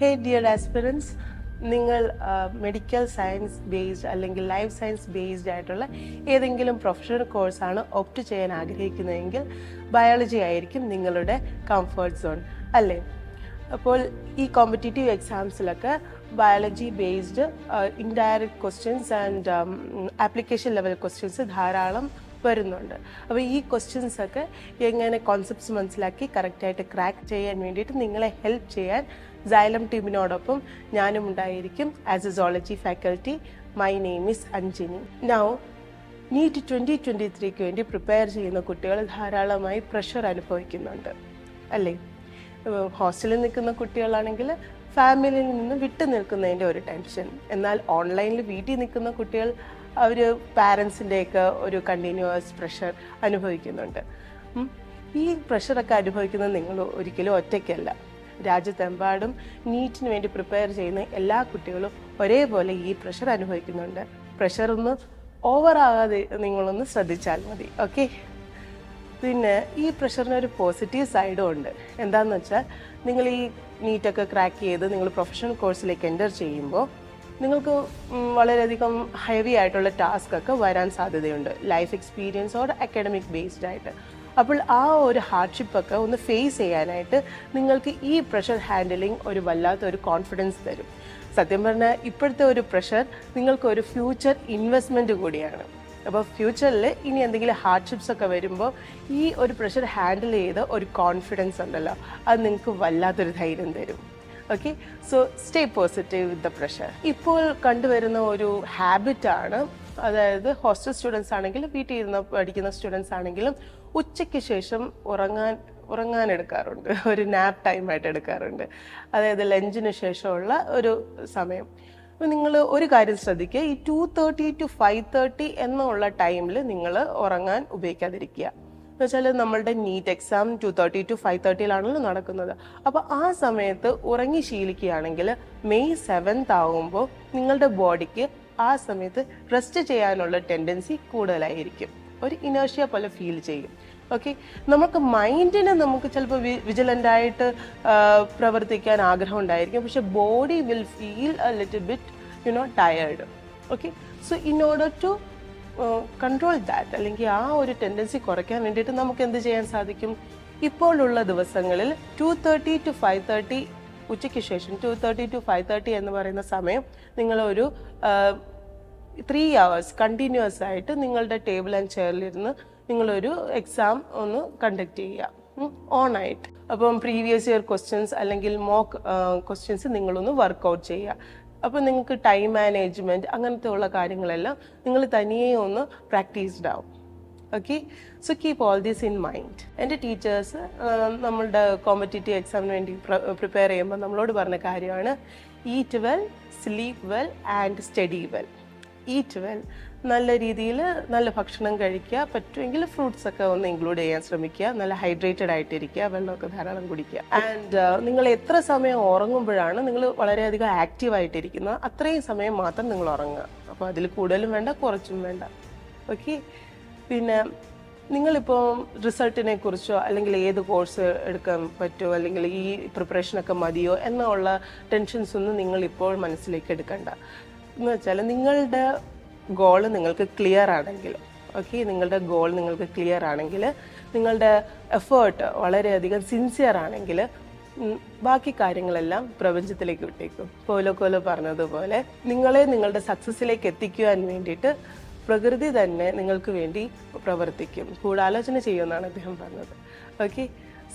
Hey dear aspirants, നിങ്ങൾ medical science based അല്ലെങ്കിൽ life science based ആയിട്ടുള്ള ഏതെങ്കിലും പ്രൊഫഷണൽ കോഴ്സാണ് ഓപ്റ്റ് ചെയ്യാൻ ആഗ്രഹിക്കുന്നതെങ്കിൽ ബയോളജി ആയിരിക്കും നിങ്ങളുടെ കംഫർട്ട് സോൺ അല്ലേ. അപ്പോൾ ഈ കോമ്പറ്റേറ്റീവ് എക്സാംസിലൊക്കെ biology based indirect questions and application level questions ധാരാളം വരുന്നുണ്ട്. അപ്പോൾ ഈ ക്വസ്റ്റ്യൻസ് ഒക്കെ എങ്ങനെ കോൺസെപ്റ്റ്സ് മനസ്സിലാക്കി കറക്റ്റായിട്ട് ക്രാക്ക് ചെയ്യാൻ വേണ്ടിയിട്ട് നിങ്ങളെ ഹെൽപ്പ് ചെയ്യാൻ Xylem ടീമിനോടൊപ്പം ഞാനും ഉണ്ടായിരിക്കും as a zoology faculty. My name is Anjani. Now NEET 2023ക്ക് വേണ്ടി പ്രിപ്പയർ ചെയ്യുന്ന കുട്ടികൾ ധാരാളമായി പ്രഷർ അനുഭവിക്കുന്നുണ്ട് അല്ലേ. ഹോസ്റ്റലിൽ നിൽക്കുന്ന കുട്ടികളാണെങ്കിൽ ഫാമിലിയിൽ നിന്ന് വിട്ടു നിൽക്കുന്നതിൻ്റെ ഒരു ടെൻഷൻ. എന്നാൽ ഓൺലൈനിൽ വീട്ടിൽ നിൽക്കുന്ന കുട്ടികൾ അവർ പാരൻസിൻ്റെയൊക്കെ ഒരു കണ്ടിന്യൂസ് പ്രഷർ അനുഭവിക്കുന്നുണ്ട്. ഈ പ്രഷറൊക്കെ അനുഭവിക്കുന്നത് നിങ്ങൾ ഒരിക്കലും ഒറ്റയ്ക്കല്ല. രാജ്യത്തെമ്പാടും നീറ്റിന് വേണ്ടി പ്രിപ്പയർ ചെയ്യുന്ന എല്ലാ കുട്ടികളും ഒരേപോലെ ഈ പ്രഷർ അനുഭവിക്കുന്നുണ്ട്. പ്രഷർ ഒന്ന് ഓവറാകാതെ നിങ്ങളൊന്ന് ശ്രദ്ധിച്ചാൽ മതി. ഓക്കെ. പിന്നെ ഈ പ്രഷറിന് ഒരു പോസിറ്റീവ് സൈഡും ഉണ്ട്. എന്താണെന്ന് വെച്ചാൽ നിങ്ങൾ ഈ നീറ്റൊക്കെ ക്രാക്ക് ചെയ്ത് നിങ്ങൾ പ്രൊഫഷണൽ കോഴ്സിലേക്ക് എൻ്റർ ചെയ്യുമ്പോൾ നിങ്ങൾക്ക് വളരെയധികം ഹെവി ആയിട്ടുള്ള ടാസ്ക് ഒക്കെ വരാൻ സാധ്യതയുണ്ട്, life experience or academic based ആയിട്ട്. അപ്പോൾ ആ ഒരു ഹാർഡ്ഷിപ്പൊക്കെ ഒന്ന് ഫേസ് ചെയ്യാനായിട്ട് നിങ്ങൾക്ക് ഈ പ്രഷർ ഹാൻഡിലിംഗ് ഒരു വല്ലാത്തൊരു കോൺഫിഡൻസ് തരും. സത്യം പറഞ്ഞാൽ ഇപ്പോഴത്തെ ഒരു പ്രഷർ നിങ്ങൾക്കൊരു ഫ്യൂച്ചർ ഇൻവെസ്റ്റ്മെൻറ്റ് കൂടിയാണ്. അപ്പോൾ ഫ്യൂച്ചറിൽ ഇനി എന്തെങ്കിലും ഹാർഡ്ഷിപ്സ് ഒക്കെ വരുമ്പോൾ ഈ ഒരു പ്രഷർ ഹാൻഡിൽ ചെയ്ത ഒരു കോൺഫിഡൻസ് ഉണ്ടല്ലോ, അത് നിങ്ങൾക്ക് വല്ലാത്തൊരു ധൈര്യം തരും. Okay. So stay positive with the pressure. ഇപ്പോൾ കണ്ടുവരുന്ന ഒരു ഹാബിറ്റാണ്, അതായത് ഹോസ്റ്റൽ സ്റ്റുഡൻസ് ആണെങ്കിലും വീട്ടിൽ ഇരുന്ന് പഠിക്കുന്ന സ്റ്റുഡൻസ് ആണെങ്കിലും ഉച്ചയ്ക്ക് ശേഷം ഉറങ്ങാൻ എടുക്കാറുണ്ട്, ഒരു നാപ്പ് ടൈമായിട്ട് എടുക്കാറുണ്ട്. അതായത് ലഞ്ചിന് ശേഷമുള്ള ഒരു സമയം. അപ്പോൾ നിങ്ങൾ ഒരു കാര്യം ശ്രദ്ധിക്കുക, ഈ 2:30 to 5:30 എന്നുള്ള ടൈമിൽ നിങ്ങൾ ഉറങ്ങാൻ ഉപയോഗിക്കാതിരിക്കുക. എന്ന് വെച്ചാൽ നമ്മളുടെ നീറ്റ് എക്സാം 2:30 to 5:30 നടക്കുന്നത്. അപ്പോൾ ആ സമയത്ത് ഉറങ്ങി ശീലിക്കുകയാണെങ്കിൽ May 7th ആകുമ്പോൾ നിങ്ങളുടെ ബോഡിക്ക് ആ സമയത്ത് റെസ്റ്റ് ചെയ്യാനുള്ള ടെൻഡൻസി കൂടുതലായിരിക്കും, ഒരു ഇനേർഷ്യ പോലെ ഫീൽ ചെയ്യും. ഓക്കെ. നമുക്ക് മൈൻഡിന് നമുക്ക് ചിലപ്പോൾ വിജിലൻ്റ് ആയിട്ട് പ്രവർത്തിക്കാൻ ആഗ്രഹം ഉണ്ടായിരിക്കും, പക്ഷെ body will feel a little bit tired. Okay. So in order to control that, അല്ലെങ്കിൽ ആ ഒരു ടെൻഡൻസി കുറയ്ക്കാൻ വേണ്ടിയിട്ട് നമുക്ക് എന്ത് ചെയ്യാൻ സാധിക്കും? ഇപ്പോഴുള്ള ദിവസങ്ങളിൽ 2:30 to 5:30 ഉച്ചയ്ക്ക് ശേഷം 2:30 to 5:30 എന്ന് പറയുന്ന സമയം നിങ്ങളൊരു 3 hours കണ്ടിന്യൂസ് ആയിട്ട് നിങ്ങളുടെ ടേബിൾ ആൻഡ് ചെയറിലിരുന്ന് നിങ്ങളൊരു എക്സാം ഒന്ന് കണ്ടക്ട് ചെയ്യുക ഓണായിട്ട്. അപ്പം പ്രീവിയസ് ഇയർ ക്വസ്റ്റ്യൻസ് അല്ലെങ്കിൽ മോക്ക് ക്വസ്റ്റ്യൻസ് നിങ്ങളൊന്ന് വർക്കൗട്ട് ചെയ്യുക. അപ്പോൾ നിങ്ങൾക്ക് ടൈം മാനേജ്മെൻറ്റ് അങ്ങനത്തെ ഉള്ള കാര്യങ്ങളെല്ലാം നിങ്ങൾ തനിയെ ഒന്ന് പ്രാക്ടീസ്ഡ് ആവും. Okay. So keep all these in mind. എൻ്റെ ടീച്ചേഴ്സ് നമ്മളുടെ കോമ്പറ്റേറ്റീവ് എക്സാമിന് വേണ്ടി പ്രിപ്പയർ ചെയ്യുമ്പോൾ നമ്മളോട് പറഞ്ഞ കാര്യമാണ് eat well, sleep well and study well. Eat well, നല്ല രീതിയിൽ നല്ല ഭക്ഷണം കഴിക്കുക, പറ്റുമെങ്കിൽ ഫ്രൂട്ട്സ് ഒക്കെ ഒന്ന് ഇൻക്ലൂഡ് ചെയ്യാൻ ശ്രമിക്കുക, നല്ല ഹൈഡ്രേറ്റഡ് ആയിട്ടിരിക്കുക, വെള്ളമൊക്കെ ധാരാളം കുടിക്കുക. ആൻഡ് നിങ്ങൾ എത്ര സമയം ഉറങ്ങുമ്പോഴാണ് നിങ്ങൾ വളരെയധികം ആക്റ്റീവായിട്ടിരിക്കുന്നത് അത്രയും സമയം മാത്രം നിങ്ങൾ ഉറങ്ങുക. അപ്പോൾ അതിൽ കൂടുതലും വേണ്ട, കുറച്ചും വേണ്ട. ഓക്കെ. പിന്നെ നിങ്ങളിപ്പോൾ റിസൾട്ടിനെ കുറിച്ചോ അല്ലെങ്കിൽ ഏത് കോഴ്സ് എടുക്കാൻ പറ്റുമോ അല്ലെങ്കിൽ ഈ പ്രിപ്പറേഷനൊക്കെ മതിയോ എന്നുള്ള ടെൻഷൻസ് ഒന്നും നിങ്ങളിപ്പോൾ മനസ്സിലേക്ക് എടുക്കണ്ട. എന്ന് വെച്ചാൽ നിങ്ങളുടെ ഗോള് നിങ്ങൾക്ക് ക്ലിയർ ആണെങ്കിൽ, ഓക്കെ, നിങ്ങളുടെ ഗോൾ നിങ്ങൾക്ക് ക്ലിയർ ആണെങ്കിൽ, നിങ്ങളുടെ എഫേർട്ട് വളരെയധികം സിൻസിയർ ആണെങ്കിൽ ബാക്കി കാര്യങ്ങളെല്ലാം പ്രപഞ്ചത്തിലേക്ക് വിട്ടേക്കും. കോലോ പറഞ്ഞതുപോലെ നിങ്ങളെ നിങ്ങളുടെ സക്സസ്സിലേക്ക് എത്തിക്കുവാൻ വേണ്ടിയിട്ട് പ്രകൃതി തന്നെ നിങ്ങൾക്ക് വേണ്ടി പ്രവർത്തിക്കും, ഗൂഢാലോചന ചെയ്യുമെന്നാണ് അദ്ദേഹം പറഞ്ഞത്. Okay.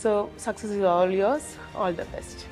So success is all yours. All the best.